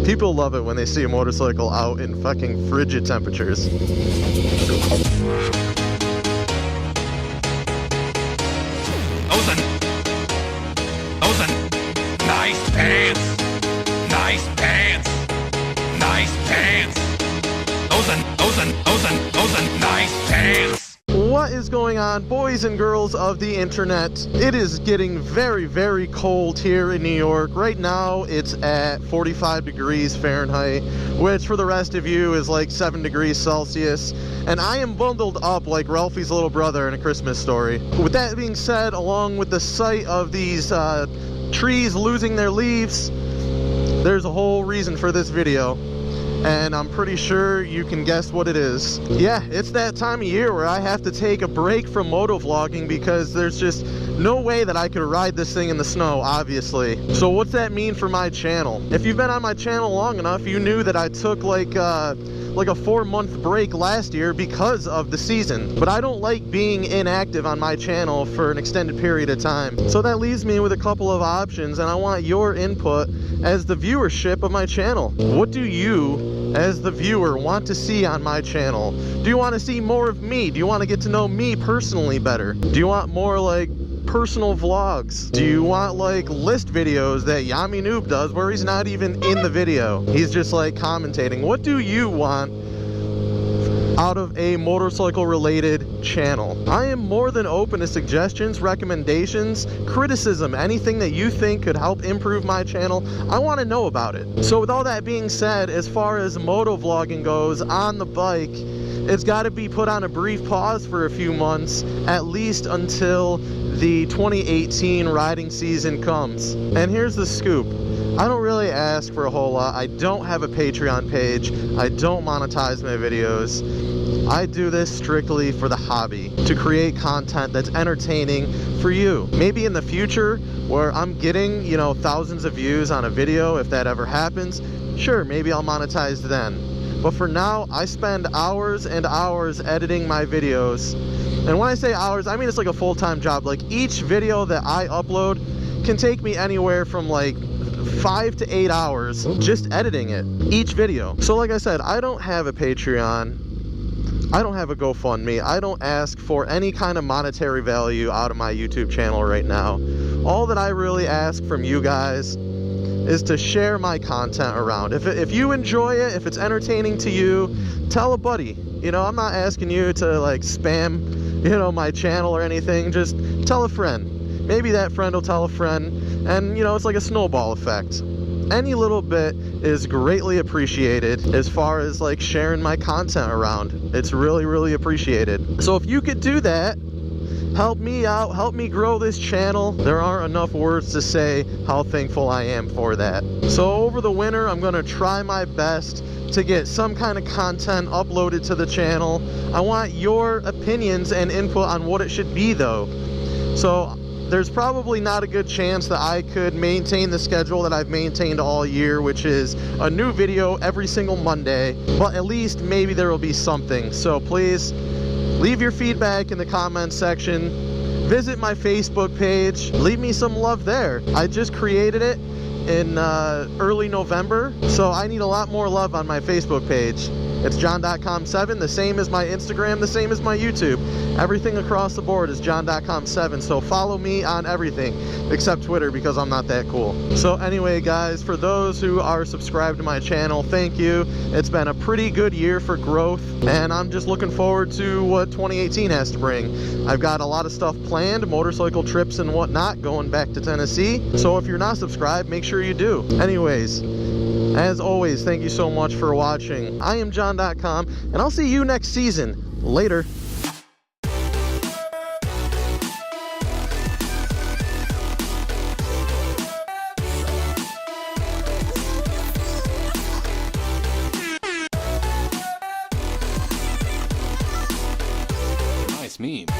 People love it when they see a motorcycle out in fucking frigid temperatures. Nice pants. Nice pants. Nice pants. Those are nice pants. What is going on, boys and girls of the internet? It is getting very, very cold here in New York. Right now, it's at 45 degrees Fahrenheit, which for the rest of you is like 7 degrees Celsius. And I am bundled up like Ralphie's little brother in A Christmas Story. With that being said, along with the sight of these trees losing their leaves, there's a whole reason for this video. And I'm pretty sure you can guess what it is. Yeah, it's that time of year where I have to take a break from motovlogging because there's just no way that I could ride this thing in the snow, obviously. So what's that mean for my channel? If you've been on my channel long enough, you knew that I took like a 4-month break last year because of the season. But I don't like being inactive on my channel for an extended period of time. So that leaves me with a couple of options, and I want your input as the viewership of my channel. What do you, as the viewer, want to see on my channel? Do you want to see more of me? Do you want to get to know me personally better? Do you want more like personal vlogs? Do you want like list videos that Yami Noob does where he's not even in the video? He's just like commentating. What do you want out of a motorcycle related channel? I am more than open to suggestions, recommendations, criticism, anything that you think could help improve my channel. I want to know about it. So with all that being said, as far as motovlogging goes on the bike, it's got to be put on a brief pause for a few months, at least until the 2018 riding season comes. And here's the scoop. I don't really ask for a whole lot. I don't have a Patreon page. I don't monetize my videos. I do this strictly for the hobby, to create content that's entertaining for you. Maybe in the future, where I'm getting, you know, thousands of views on a video, if that ever happens, sure, maybe I'll monetize then. But for now, I spend hours and hours editing my videos. And when I say hours, I mean it's like a full-time job. Like each video that I upload can take me anywhere from like 5 to 8 hours just editing it, each video. So like I said, I don't have a Patreon. I don't have a GoFundMe. I don't ask for any kind of monetary value out of my YouTube channel right now. All that I really ask from you guys is to share my content around. If you enjoy it, if it's entertaining to you, tell a buddy. You know, I'm not asking you to like spam, you know, my channel or anything. Just tell a friend. Maybe that friend will tell a friend, and you know, it's like a snowball effect. Any little bit is greatly appreciated as far as like sharing my content around. It's really, really appreciated. So if you could do that, help me out, help me grow this channel. There aren't enough words to say how thankful I am for that. So over the winter, I'm gonna try my best to get some kind of content uploaded to the channel. I want your opinions and input on what it should be though. So there's probably not a good chance that I could maintain the schedule that I've maintained all year, which is a new video every single Monday, but at least maybe there will be something. So please leave your feedback in the comments section. Visit my Facebook page. Leave me some love there. I just created it in early November, so I need a lot more love on my Facebook page. It's john.com7, the same as my Instagram, the same as my YouTube. Everything across the board is john.com7, so follow me on everything except Twitter because I'm not that cool. So anyway guys, for those who are subscribed to my channel, thank you. It's been a pretty good year for growth, and I'm just looking forward to what 2018 has to bring. I've got a lot of stuff planned, motorcycle trips and whatnot, going back to Tennessee. So if you're not subscribed, make sure you do. Anyways, as always, thank you so much for watching. I am John.com, and I'll see you next season. Later. Nice meme.